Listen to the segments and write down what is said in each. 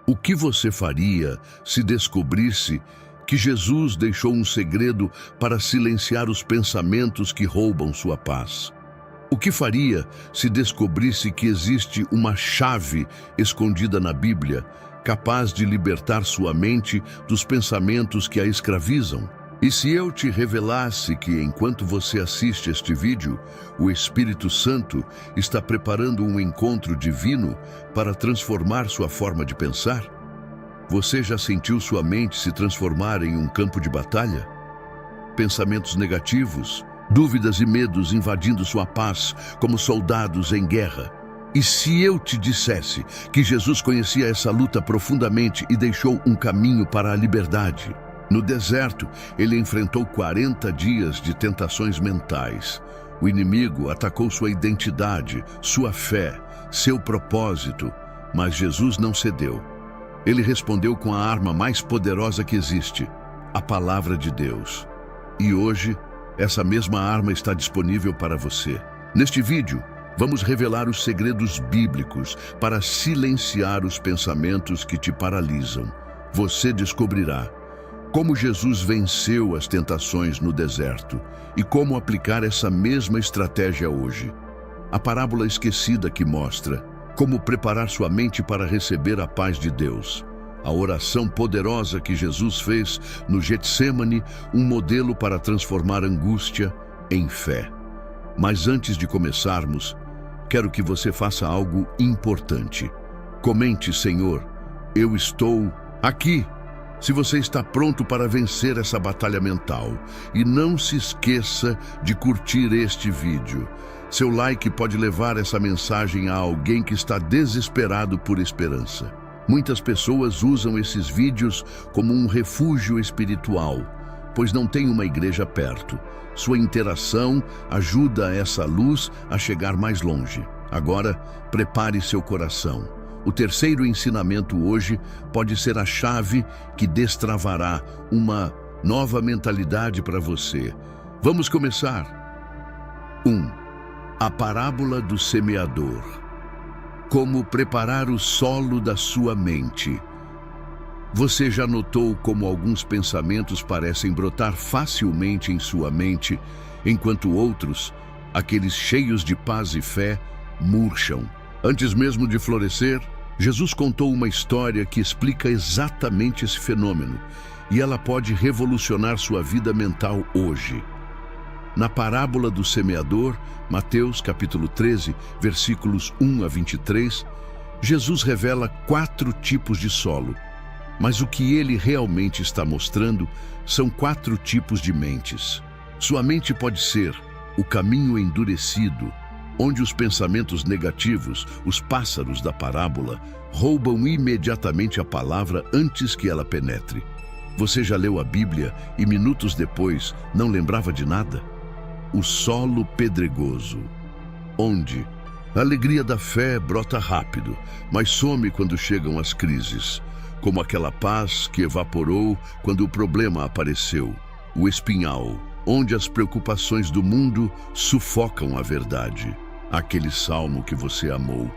O que você faria se descobrisse que Jesus deixou um segredo para silenciar os pensamentos que roubam sua paz? O que faria se descobrisse que existe uma chave escondida na Bíblia, capaz de libertar sua mente dos pensamentos que a escravizam? E se eu te revelasse que, enquanto você assiste este vídeo, o Espírito Santo está preparando um encontro divino para transformar sua forma de pensar? Você já sentiu sua mente se transformar em um campo de batalha? Pensamentos negativos, dúvidas e medos invadindo sua paz como soldados em guerra. E se eu te dissesse que Jesus conhecia essa luta profundamente e deixou um caminho para a liberdade? No deserto, ele enfrentou 40 dias de tentações mentais. O inimigo atacou sua identidade, sua fé, seu propósito, mas Jesus não cedeu. Ele respondeu com a arma mais poderosa que existe, a palavra de Deus. E hoje, essa mesma arma está disponível para você. Neste vídeo, vamos revelar os segredos bíblicos para silenciar os pensamentos que te paralisam. Você descobrirá como Jesus venceu as tentações no deserto e como aplicar essa mesma estratégia hoje. A parábola esquecida que mostra como preparar sua mente para receber a paz de Deus. A oração poderosa que Jesus fez no Getsêmani, um modelo para transformar angústia em fé. Mas antes de começarmos, quero que você faça algo importante. Comente, Senhor, eu estou aqui. Se você está pronto para vencer essa batalha mental. E não se esqueça de curtir este vídeo. Seu like pode levar essa mensagem a alguém que está desesperado por esperança. Muitas pessoas usam esses vídeos como um refúgio espiritual, pois não tem uma igreja perto. Sua interação ajuda essa luz a chegar mais longe. Agora, prepare seu coração. O terceiro ensinamento hoje pode ser a chave que destravará uma nova mentalidade para você. Vamos começar. 1. A parábola do semeador. Como preparar o solo da sua mente. Você já notou como alguns pensamentos parecem brotar facilmente em sua mente, enquanto outros, aqueles cheios de paz e fé, murcham? Antes mesmo de florescer, Jesus contou uma história que explica exatamente esse fenômeno, e ela pode revolucionar sua vida mental hoje. Na parábola do semeador, Mateus capítulo 13, versículos 1 a 23, Jesus revela 4 tipos de solo. Mas o que ele realmente está mostrando são 4 tipos de mentes. Sua mente pode ser o caminho endurecido, onde os pensamentos negativos, os pássaros da parábola, roubam imediatamente a palavra antes que ela penetre. Você já leu a Bíblia e minutos depois não lembrava de nada? O solo pedregoso, onde a alegria da fé brota rápido, mas some quando chegam as crises, como aquela paz que evaporou quando o problema apareceu. O espinhal, onde as preocupações do mundo sufocam a verdade. Aquele salmo que você amou,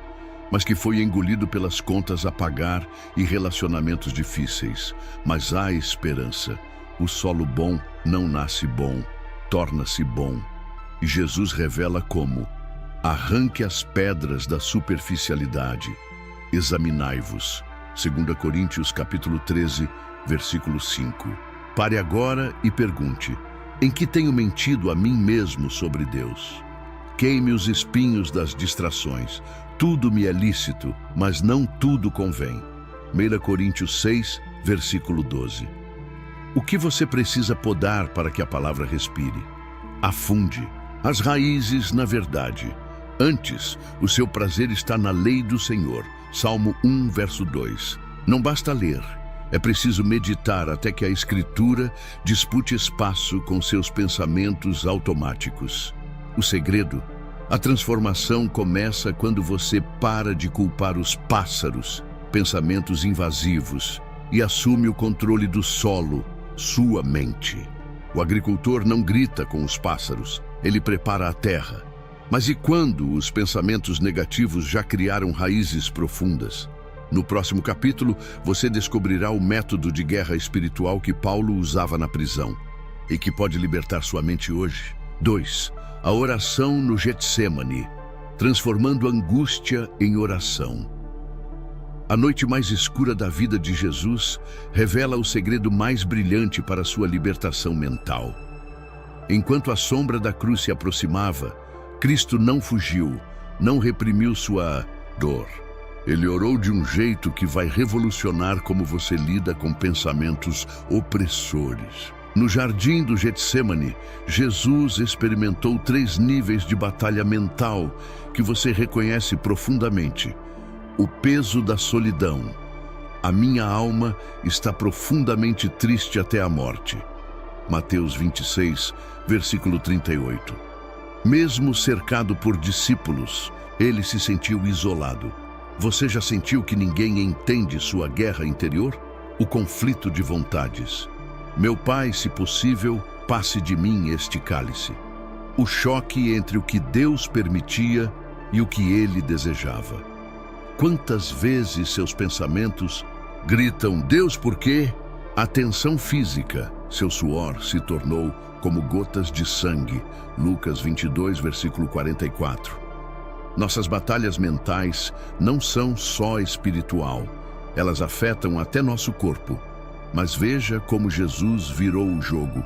mas que foi engolido pelas contas a pagar e relacionamentos difíceis. Mas há esperança. O solo bom não nasce bom, torna-se bom. E Jesus revela como: arranque as pedras da superficialidade. Examinai-vos. 2 Coríntios capítulo 13, versículo 5. Pare agora e pergunte: em que tenho mentido a mim mesmo sobre Deus? Queime os espinhos das distrações. Tudo me é lícito, mas não tudo convém. 1 Coríntios 6, versículo 12. O que você precisa podar para que a palavra respire? Afunde as raízes na verdade. Antes, o seu prazer está na lei do Senhor. Salmo 1, verso 2. Não basta ler, é preciso meditar até que a Escritura dispute espaço com seus pensamentos automáticos. O segredo: a transformação começa quando você para de culpar os pássaros, pensamentos invasivos, e assume o controle do solo, sua mente. O agricultor não grita com os pássaros, ele prepara a terra. Mas e quando os pensamentos negativos já criaram raízes profundas? No próximo capítulo, você descobrirá o método de guerra espiritual que Paulo usava na prisão e que pode libertar sua mente hoje. 2. A oração no Getsêmani, transformando angústia em oração. A noite mais escura da vida de Jesus revela o segredo mais brilhante para sua libertação mental. Enquanto a sombra da cruz se aproximava, Cristo não fugiu, não reprimiu sua dor. Ele orou de um jeito que vai revolucionar como você lida com pensamentos opressores. No jardim do Getsêmani, Jesus experimentou 3 níveis de batalha mental que você reconhece profundamente. O peso da solidão. A minha alma está profundamente triste até a morte. Mateus 26, versículo 38. Mesmo cercado por discípulos, ele se sentiu isolado. Você já sentiu que ninguém entende sua guerra interior? O conflito de vontades. Meu Pai, se possível, passe de mim este cálice. O choque entre o que Deus permitia e o que ele desejava. Quantas vezes seus pensamentos gritam, Deus, por quê? A tensão física, seu suor se tornou como gotas de sangue. Lucas 22, versículo 44. Nossas batalhas mentais não são só espiritual. Elas afetam até nosso corpo. Mas veja como Jesus virou o jogo.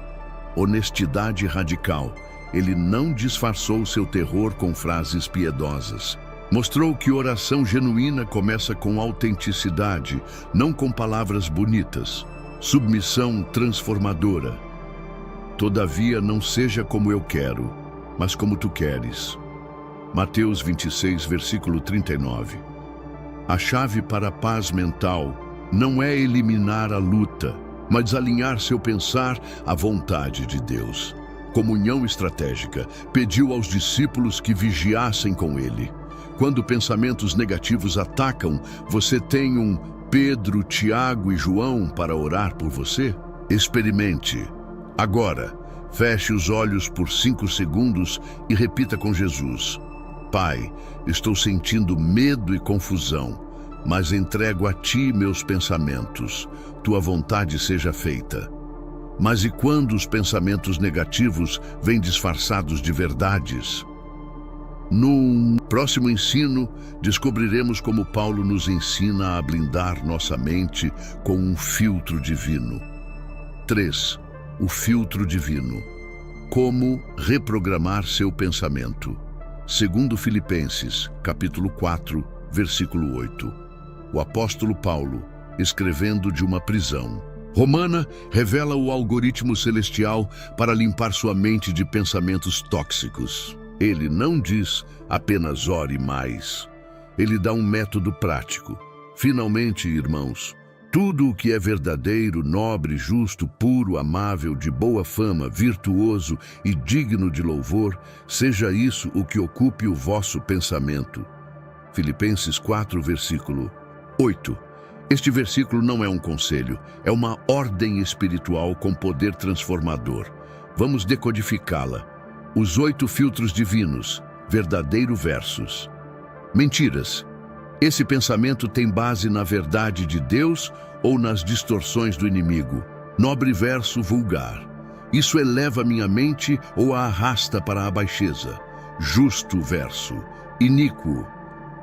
Honestidade radical. Ele não disfarçou seu terror com frases piedosas. Mostrou que oração genuína começa com autenticidade, não com palavras bonitas. Submissão transformadora. Todavia, não seja como eu quero, mas como tu queres. Mateus 26, versículo 39. A chave para a paz mental não é eliminar a luta, mas alinhar seu pensar à vontade de Deus. Comunhão estratégica. Pediu aos discípulos que vigiassem com ele. Quando pensamentos negativos atacam, você tem um Pedro, Tiago e João para orar por você? Experimente. Agora, feche os olhos por 5 segundos e repita com Jesus. Pai, estou sentindo medo e confusão, mas entrego a Ti meus pensamentos. Tua vontade seja feita. Mas e quando os pensamentos negativos vêm disfarçados de verdades? No próximo ensino, descobriremos como Paulo nos ensina a blindar nossa mente com um filtro divino. 3. O filtro divino. Como reprogramar seu pensamento. Segundo Filipenses, capítulo 4, versículo 8. O apóstolo Paulo, escrevendo de uma prisão. Romana revela o algoritmo celestial para limpar sua mente de pensamentos tóxicos. Ele não diz apenas ore mais. Ele dá um método prático. Finalmente, irmãos, tudo o que é verdadeiro, nobre, justo, puro, amável, de boa fama, virtuoso e digno de louvor, seja isso o que ocupe o vosso pensamento. Filipenses 4, versículo 8. Este versículo não é um conselho, é uma ordem espiritual com poder transformador. Vamos decodificá-la. Os 8 filtros divinos, verdadeiro versus. Mentiras. Esse pensamento tem base na verdade de Deus ou nas distorções do inimigo? Nobre verso vulgar. Isso eleva minha mente ou a arrasta para a baixeza? Justo verso. Iníquo.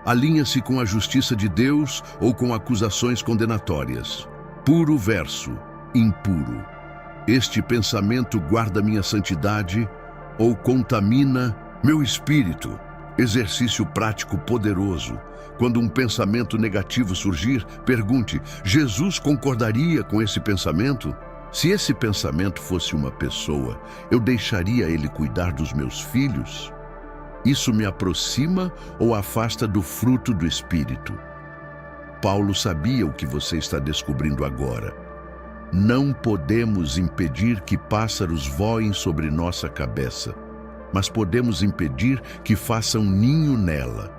Alinha-se com a justiça de Deus ou com acusações condenatórias? Puro verso. Impuro. Este pensamento guarda minha santidade ou contamina meu espírito? Exercício prático poderoso. Quando um pensamento negativo surgir, pergunte, Jesus concordaria com esse pensamento? Se esse pensamento fosse uma pessoa, eu deixaria ele cuidar dos meus filhos? Isso me aproxima ou afasta do fruto do Espírito? Paulo sabia o que você está descobrindo agora. Não podemos impedir que pássaros voem sobre nossa cabeça, mas podemos impedir que façam ninho nela.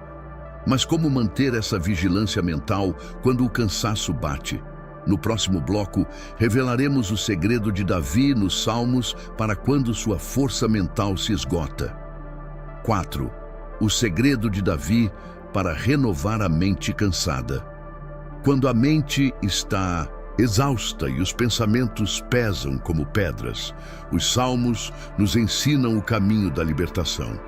Mas como manter essa vigilância mental quando o cansaço bate? No próximo bloco, revelaremos o segredo de Davi nos Salmos para quando sua força mental se esgota. 4. O segredo de Davi para renovar a mente cansada. Quando a mente está exausta e os pensamentos pesam como pedras, os salmos nos ensinam o caminho da libertação.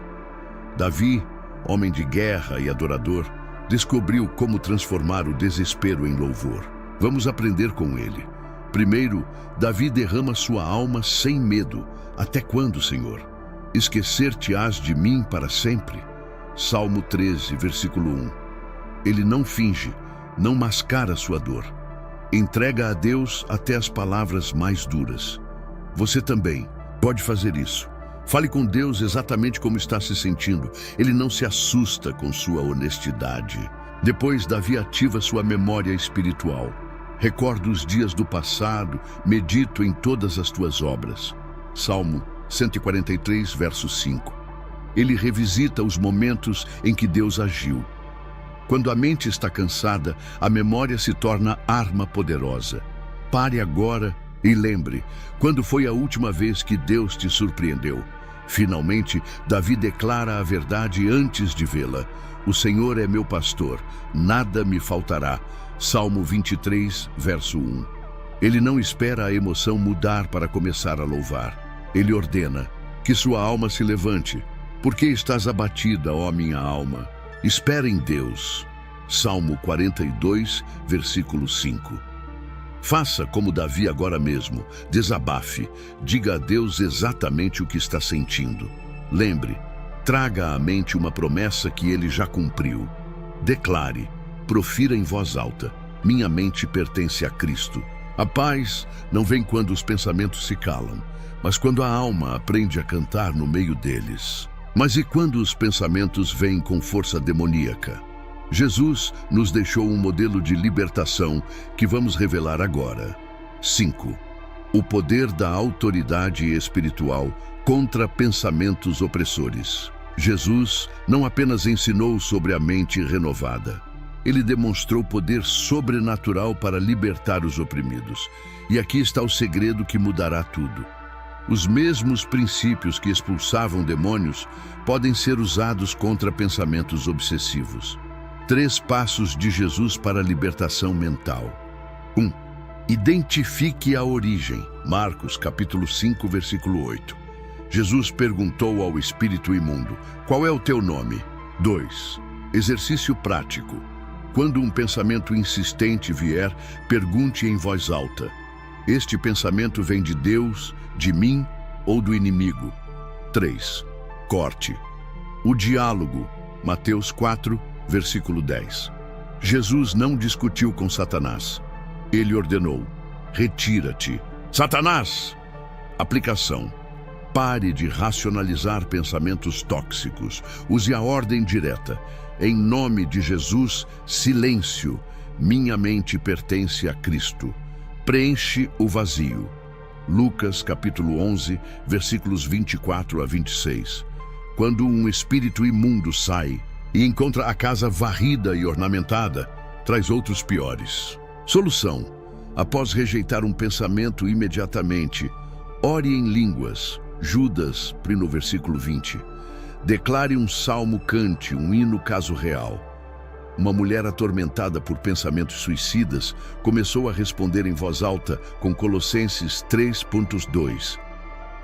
Davi, homem de guerra e adorador, descobriu como transformar o desespero em louvor. Vamos aprender com ele. Primeiro, Davi derrama sua alma sem medo. Até quando, Senhor? Esquecer-te-ás de mim para sempre? Salmo 13, versículo 1. Ele não finge, não mascara sua dor. Entrega a Deus até as palavras mais duras. Você também pode fazer isso. Fale com Deus exatamente como está se sentindo. Ele não se assusta com sua honestidade. Depois, Davi ativa sua memória espiritual. Recorda os dias do passado, medito em todas as tuas obras. Salmo 143, verso 5. Ele revisita os momentos em que Deus agiu. Quando a mente está cansada, a memória se torna arma poderosa. Pare agora e lembre, quando foi a última vez que Deus te surpreendeu? Finalmente, Davi declara a verdade antes de vê-la. O Senhor é meu pastor, nada me faltará. Salmo 23, verso 1. Ele não espera a emoção mudar para começar a louvar. Ele ordena que sua alma se levante. Por que estás abatida, ó minha alma? Espera em Deus. Salmo 42, versículo 5. Faça como Davi agora mesmo. Desabafe. Diga a Deus exatamente o que está sentindo. Lembre, traga à mente uma promessa que ele já cumpriu. Declare, profira em voz alta. Minha mente pertence a Cristo. A paz não vem quando os pensamentos se calam, mas quando a alma aprende a cantar no meio deles. Mas e quando os pensamentos vêm com força demoníaca? Jesus nos deixou um modelo de libertação que vamos revelar agora. 5. O poder da autoridade espiritual contra pensamentos opressores. Jesus não apenas ensinou sobre a mente renovada. Ele demonstrou poder sobrenatural para libertar os oprimidos. E aqui está o segredo que mudará tudo. Os mesmos princípios que expulsavam demônios podem ser usados contra pensamentos obsessivos. 3 passos de Jesus para a libertação mental. 1. Identifique a origem. Marcos, capítulo 5, versículo 8. Jesus perguntou ao espírito imundo: qual é o teu nome? 2. Exercício prático. Quando um pensamento insistente vier, pergunte em voz alta: este pensamento vem de Deus, de mim ou do inimigo? 3. Corte. O diálogo. Mateus 4, versículo 10. Jesus não discutiu com Satanás. Ele ordenou: retira-te. Satanás! Aplicação. Pare de racionalizar pensamentos tóxicos. Use a ordem direta. Em nome de Jesus, silêncio. Minha mente pertence a Cristo. Preenche o vazio. Lucas, capítulo 11, versículos 24 a 26. Quando um espírito imundo sai e encontra a casa varrida e ornamentada, traz outros piores. Solução. Após rejeitar um pensamento imediatamente, ore em línguas. Judas, no versículo 20. Declare um salmo, cante um hino caso real. Uma mulher atormentada por pensamentos suicidas começou a responder em voz alta com Colossenses 3.2.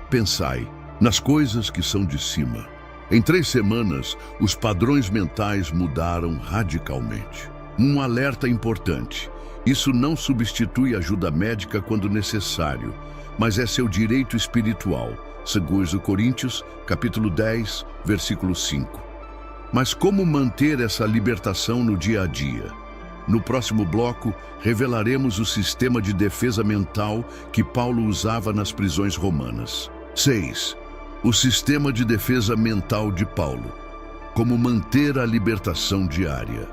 Pensai nas coisas que são de cima. Em 3 semanas, os padrões mentais mudaram radicalmente. Um alerta importante: isso não substitui ajuda médica quando necessário, mas é seu direito espiritual. 2 Coríntios, capítulo 10, versículo 5. Mas como manter essa libertação no dia a dia? No próximo bloco, revelaremos o sistema de defesa mental que Paulo usava nas prisões romanas. 6. O sistema de defesa mental de Paulo. Como manter a libertação diária.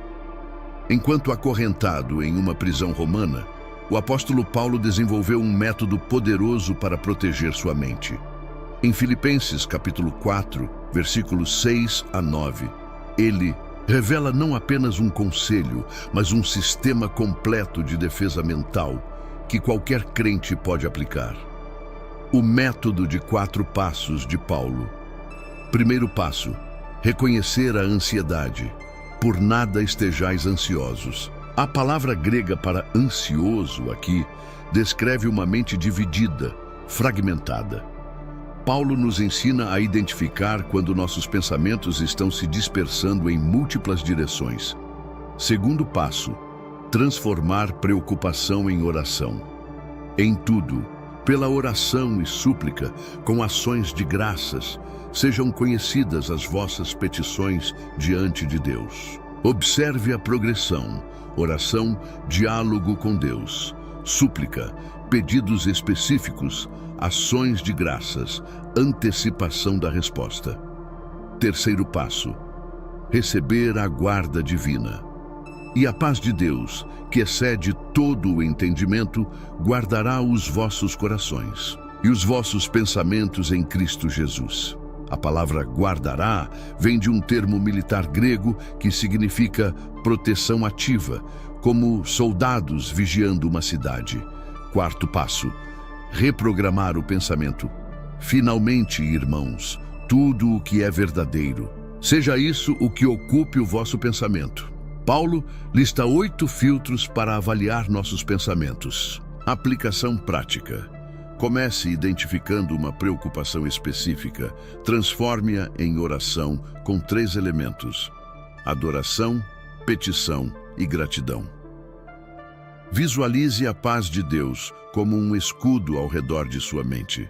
Enquanto acorrentado em uma prisão romana, o apóstolo Paulo desenvolveu um método poderoso para proteger sua mente. Em Filipenses, capítulo 4, versículos 6 a 9, ele revela não apenas um conselho, mas um sistema completo de defesa mental que qualquer crente pode aplicar. O método de 4 passos de Paulo. Primeiro passo: reconhecer a ansiedade. Por nada estejais ansiosos. A palavra grega para ansioso aqui descreve uma mente dividida, fragmentada. Paulo nos ensina a identificar quando nossos pensamentos estão se dispersando em múltiplas direções. Segundo passo, transformar preocupação em oração. Em tudo, pela oração e súplica, com ações de graças, sejam conhecidas as vossas petições diante de Deus. Observe a progressão: oração, diálogo com Deus; súplica, pedidos específicos; ações de graças, antecipação da resposta. Terceiro passo: receber a guarda divina. E a paz de Deus, que excede todo o entendimento, guardará os vossos corações e os vossos pensamentos em Cristo Jesus. A palavra guardará vem de um termo militar grego que significa proteção ativa, como soldados vigiando uma cidade. Quarto passo: reprogramar o pensamento. Finalmente, irmãos, tudo o que é verdadeiro, seja isso o que ocupe o vosso pensamento. Paulo lista 8 filtros para avaliar nossos pensamentos. Aplicação prática. Comece identificando uma preocupação específica. Transforme-a em oração com 3 elementos: adoração, petição e gratidão. Visualize a paz de Deus como um escudo ao redor de sua mente.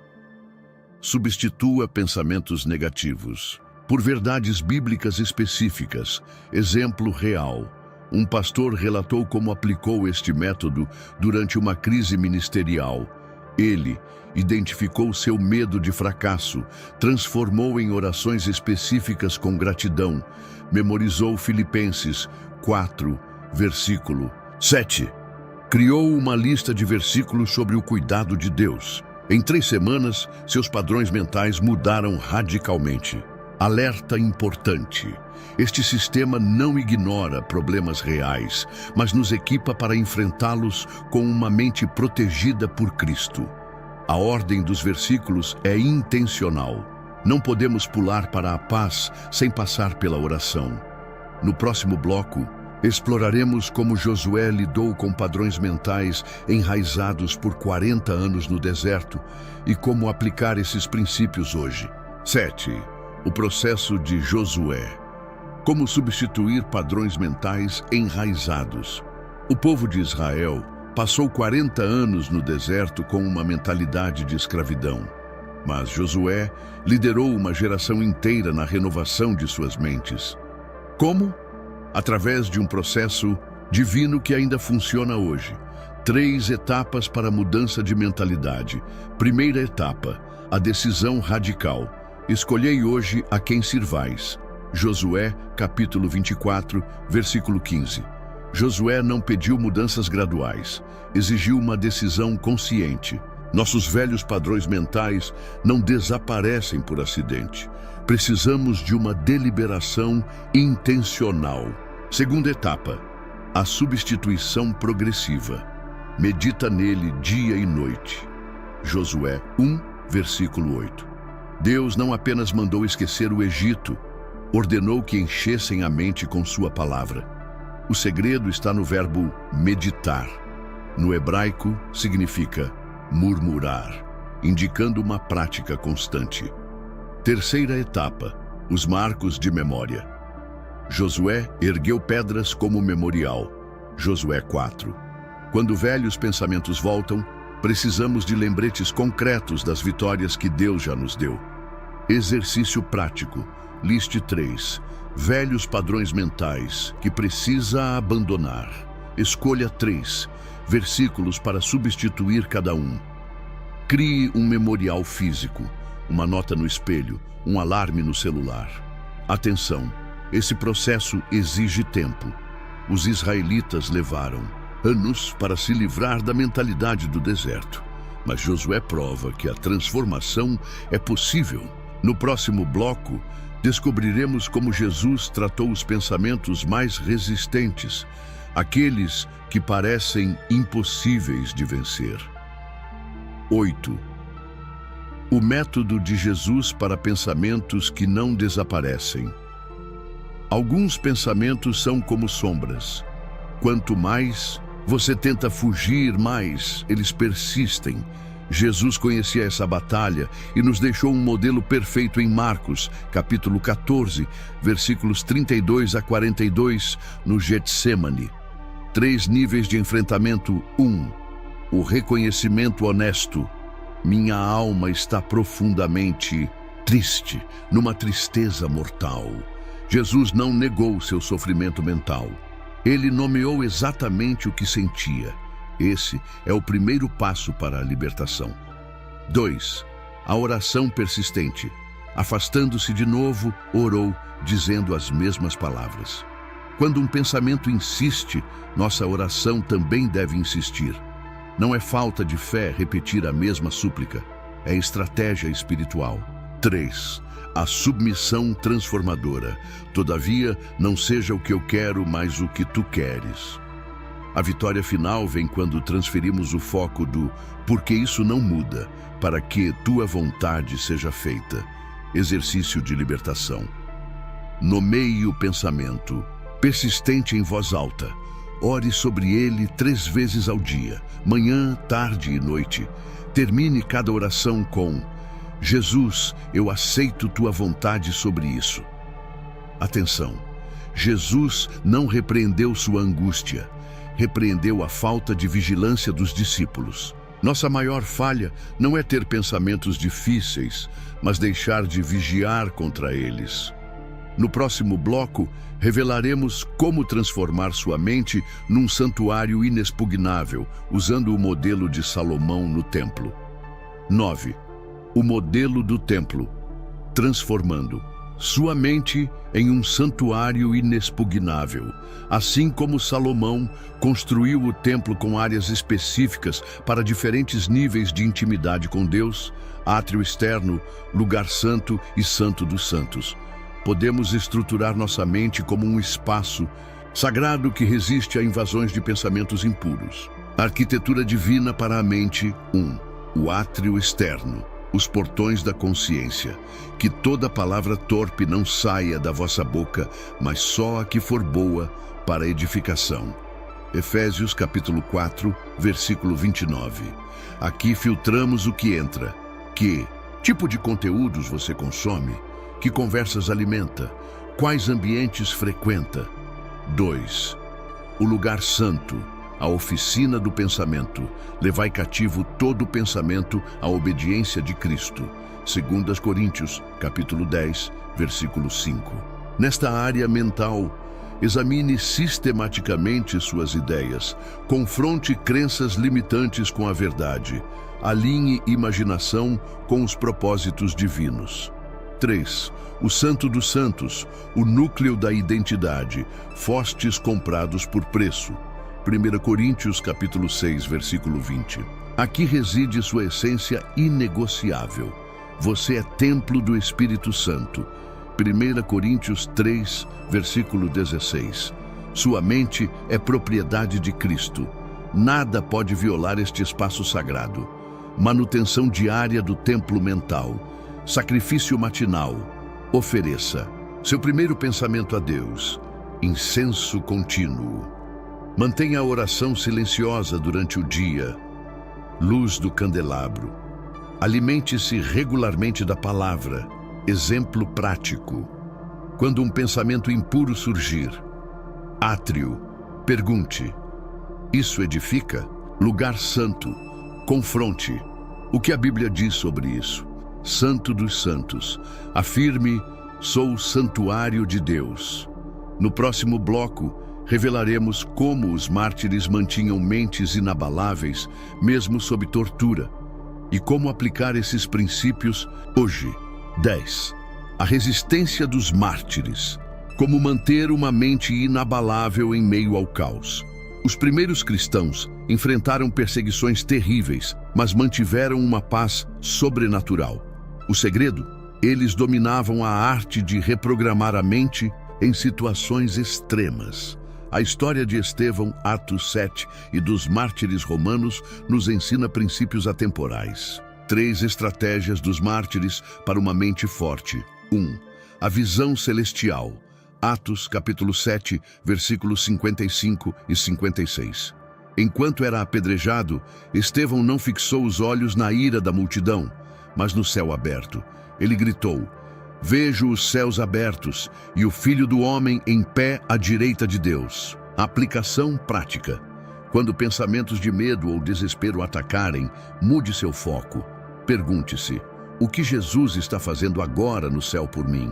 Substitua pensamentos negativos por verdades bíblicas específicas. Exemplo real: um pastor relatou como aplicou este método durante uma crise ministerial. Ele identificou seu medo de fracasso, transformou em orações específicas com gratidão, memorizou Filipenses 4, versículo 7. Criou uma lista de versículos sobre o cuidado de Deus. Em 3 semanas, seus padrões mentais mudaram radicalmente. Alerta importante: este sistema não ignora problemas reais, mas nos equipa para enfrentá-los com uma mente protegida por Cristo. A ordem dos versículos é intencional. Não podemos pular para a paz sem passar pela oração. No próximo bloco, exploraremos como Josué lidou com padrões mentais enraizados por 40 anos no deserto e como aplicar esses princípios hoje. 7. O processo de Josué. Como substituir padrões mentais enraizados. O povo de Israel passou 40 anos no deserto com uma mentalidade de escravidão. Mas Josué liderou uma geração inteira na renovação de suas mentes. Como? Através de um processo divino que ainda funciona hoje. 3 etapas para a mudança de mentalidade. Primeira etapa: a decisão radical. Escolhei hoje a quem sirvais. Josué, capítulo 24, versículo 15. Josué não pediu mudanças graduais, exigiu uma decisão consciente. Nossos velhos padrões mentais não desaparecem por acidente. Precisamos de uma deliberação intencional. Segunda etapa: a substituição progressiva. Medita nele dia e noite. Josué 1, versículo 8. Deus não apenas mandou esquecer o Egito, ordenou que enchessem a mente com sua palavra. O segredo está no verbo meditar. No hebraico, significa murmurar, indicando uma prática constante. Terceira etapa: os marcos de memória. Josué ergueu pedras como memorial. Josué 4. Quando velhos pensamentos voltam, precisamos de lembretes concretos das vitórias que Deus já nos deu. Exercício prático. Liste 3 velhos padrões mentais que precisa abandonar. Escolha 3 versículos para substituir cada um. Crie um memorial físico, uma nota no espelho, um alarme no celular. Atenção, esse processo exige tempo. Os israelitas levaram anos para se livrar da mentalidade do deserto. Mas Josué prova que a transformação é possível. No próximo bloco, descobriremos como Jesus tratou os pensamentos mais resistentes, aqueles que parecem impossíveis de vencer. 8. O método de Jesus para pensamentos que não desaparecem. Alguns pensamentos são como sombras. Quanto mais você tenta fugir, mais eles persistem. Jesus conhecia essa batalha e nos deixou um modelo perfeito em Marcos, capítulo 14, versículos 32 a 42, no Getsêmani. 3 níveis de enfrentamento. 1. O reconhecimento honesto. Minha alma está profundamente triste, numa tristeza mortal. Jesus não negou seu sofrimento mental. Ele nomeou exatamente o que sentia. Esse é o primeiro passo para a libertação. 2. A oração persistente. Afastando-se de novo, orou, dizendo as mesmas palavras. Quando um pensamento insiste, nossa oração também deve insistir. Não é falta de fé repetir a mesma súplica, é estratégia espiritual. 3. A submissão transformadora. Todavia, não seja o que eu quero, mas o que tu queres. A vitória final vem quando transferimos o foco do porque isso não muda, para que tua vontade seja feita. Exercício de libertação. Nomeie o pensamento, persistente em voz alta. Ore sobre ele 3 vezes ao dia, manhã, tarde e noite. Termine cada oração com: Jesus, eu aceito tua vontade sobre isso. Atenção! Jesus não repreendeu sua angústia. Repreendeu a falta de vigilância dos discípulos. Nossa maior falha não é ter pensamentos difíceis, mas deixar de vigiar contra eles. No próximo bloco, revelaremos como transformar sua mente num santuário inexpugnável, usando o modelo de Salomão no templo. 9. O modelo do templo, transformando sua mente em um santuário inexpugnável. Assim como Salomão construiu o templo com áreas específicas para diferentes níveis de intimidade com Deus, átrio externo, lugar santo e santo dos santos. Podemos estruturar nossa mente como um espaço sagrado que resiste a invasões de pensamentos impuros. Arquitetura divina para a mente. 1. O átrio externo. Os portões da consciência. Que toda palavra torpe não saia da vossa boca, mas só a que for boa para edificação. Efésios capítulo 4, versículo 29. Aqui filtramos o que entra. Que tipo de conteúdos você consome? Que conversas alimenta? Quais ambientes frequenta? 2. O lugar santo. A oficina do pensamento. Levai cativo todo pensamento à obediência de Cristo. 2 Coríntios, capítulo 10, versículo 5. Nesta área mental, examine sistematicamente suas ideias. Confronte crenças limitantes com a verdade. Alinhe imaginação com os propósitos divinos. 3. O Santo dos Santos, o núcleo da identidade. Fostes comprados por preço. 1 Coríntios, capítulo 6, versículo 20. Aqui reside sua essência inegociável. Você é templo do Espírito Santo. 1 Coríntios 3, versículo 16. Sua mente é propriedade de Cristo. Nada pode violar este espaço sagrado. Manutenção diária do templo mental. Sacrifício matinal. Ofereça seu primeiro pensamento a Deus. Incenso contínuo. Mantenha a oração silenciosa durante o dia. Luz do candelabro. Alimente-se regularmente da palavra. Exemplo prático. Quando um pensamento impuro surgir. Átrio. Pergunte: isso edifica? Lugar santo. Confronte. O que a Bíblia diz sobre isso? Santo dos santos. Afirme: sou o santuário de Deus. No próximo bloco, revelaremos como os mártires mantinham mentes inabaláveis, mesmo sob tortura, e como aplicar esses princípios hoje. 10. A resistência dos mártires. Como manter uma mente inabalável em meio ao caos. Os primeiros cristãos enfrentaram perseguições terríveis, mas mantiveram uma paz sobrenatural. O segredo? Eles dominavam a arte de reprogramar a mente em situações extremas. A história de Estevão, Atos 7, e dos mártires romanos nos ensina princípios atemporais. 3 estratégias dos mártires para uma mente forte. 1. A visão celestial. Atos, capítulo 7, versículos 55 e 56. Enquanto era apedrejado, Estevão não fixou os olhos na ira da multidão, mas no céu aberto. Ele gritou: "Vejo os céus abertos e o Filho do Homem em pé à direita de Deus." Aplicação prática. Quando pensamentos de medo ou desespero atacarem, mude seu foco. Pergunte-se: o que Jesus está fazendo agora no céu por mim?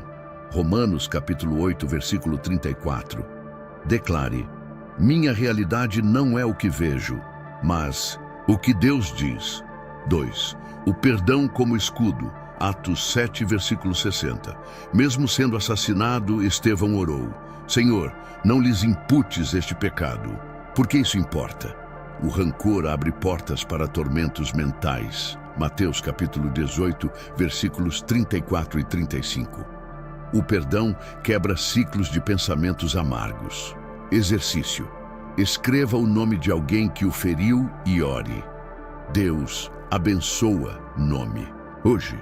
Romanos capítulo 8, versículo 34. Declare: minha realidade não é o que vejo, mas o que Deus diz. 2. O perdão como escudo. Atos 7, versículo 60. Mesmo sendo assassinado, Estevão orou: Senhor, não lhes imputes este pecado. Por que isso importa? O rancor abre portas para tormentos mentais. Mateus capítulo 18, versículos 34 e 35. O perdão quebra ciclos de pensamentos amargos. Exercício. Escreva o nome de alguém que o feriu e ore. Deus abençoa nome. Hoje.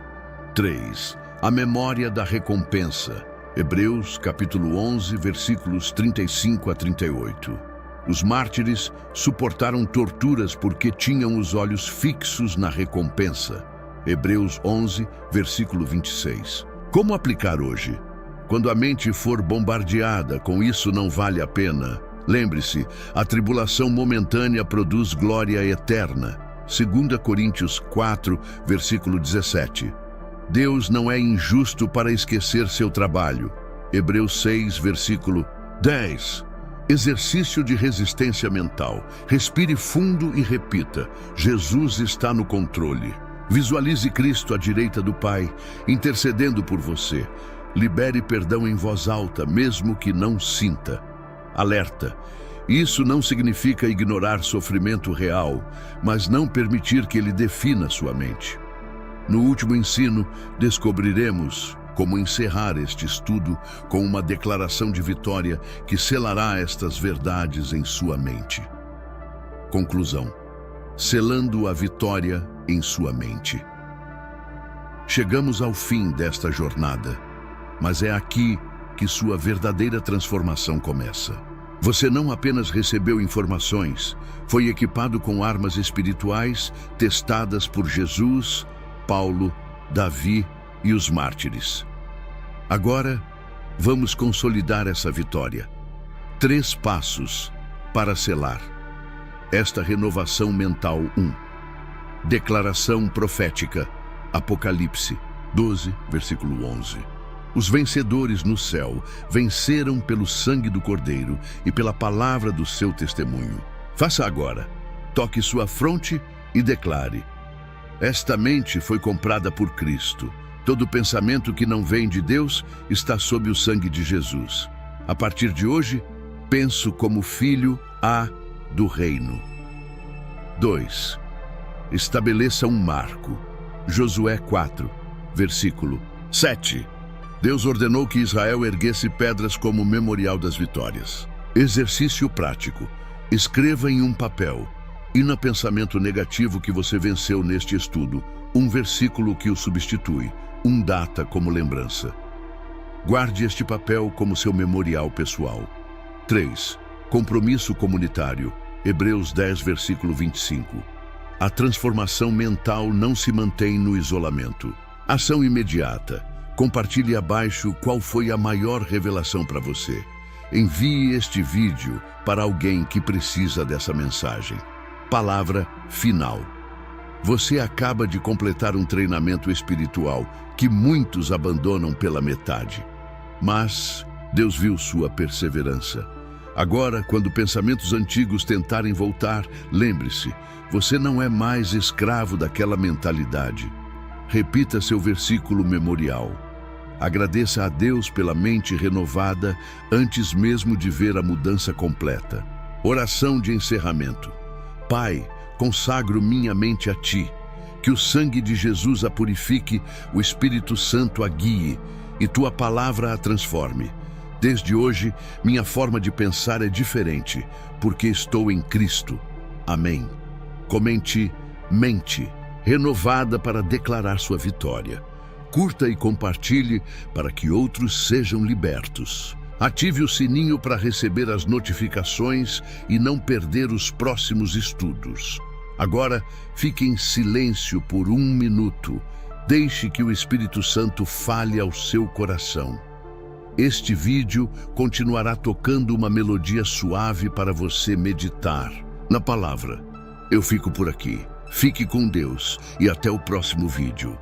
3. A memória da recompensa. Hebreus capítulo 11, versículos 35 a 38. Os mártires suportaram torturas porque tinham os olhos fixos na recompensa. Hebreus 11, versículo 26. Como aplicar hoje? Quando a mente for bombardeada com isso não vale a pena, lembre-se, a tribulação momentânea produz glória eterna. 2 Coríntios 4, versículo 17. Deus não é injusto para esquecer seu trabalho. Hebreus 6, versículo 10. Exercício de resistência mental. Respire fundo e repita: Jesus está no controle. Visualize Cristo à direita do Pai, intercedendo por você. Libere perdão em voz alta, mesmo que não sinta. Alerta: isso não significa ignorar sofrimento real, mas não permitir que ele defina sua mente. No último ensino, descobriremos como encerrar este estudo com uma declaração de vitória que selará estas verdades em sua mente. Conclusão: selando a vitória em sua mente. Chegamos ao fim desta jornada, mas é aqui que sua verdadeira transformação começa. Você não apenas recebeu informações, foi equipado com armas espirituais testadas por Jesus, Paulo, Davi e os mártires. Agora, vamos consolidar essa vitória. 3 passos para selar esta renovação mental. 1. Declaração profética. Apocalipse 12, versículo 11. Os vencedores no céu venceram pelo sangue do Cordeiro e pela palavra do seu testemunho. Faça agora. Toque sua fronte e declare: esta mente foi comprada por Cristo. Todo pensamento que não vem de Deus está sob o sangue de Jesus. A partir de hoje, penso como filho do reino. 2. Estabeleça um marco. Josué 4, versículo 7. Deus ordenou que Israel erguesse pedras como memorial das vitórias. Exercício prático. Escreva em um papel, e no pensamento negativo que você venceu neste estudo, um versículo que o substitui, data como lembrança. Guarde este papel como seu memorial pessoal. 3. Compromisso comunitário. Hebreus 10, versículo 25. A transformação mental não se mantém no isolamento. Ação imediata. Compartilhe abaixo qual foi a maior revelação para você. Envie este vídeo para alguém que precisa dessa mensagem. Palavra final. Você acaba de completar um treinamento espiritual que muitos abandonam pela metade. Mas Deus viu sua perseverança. Agora, quando pensamentos antigos tentarem voltar, lembre-se, você não é mais escravo daquela mentalidade. Repita seu versículo memorial. Agradeça a Deus pela mente renovada antes mesmo de ver a mudança completa. Oração de encerramento. Pai, consagro minha mente a Ti. Que o sangue de Jesus a purifique, o Espírito Santo a guie e Tua palavra a transforme. Desde hoje, minha forma de pensar é diferente, porque estou em Cristo. Amém. Comente, mente, renovada para declarar sua vitória. Curta e compartilhe para que outros sejam libertos. Ative o sininho para receber as notificações e não perder os próximos estudos. Agora, fique em silêncio por 1 minuto. Deixe que o Espírito Santo fale ao seu coração. Este vídeo continuará tocando uma melodia suave para você meditar na palavra. Eu fico por aqui. Fique com Deus e até o próximo vídeo.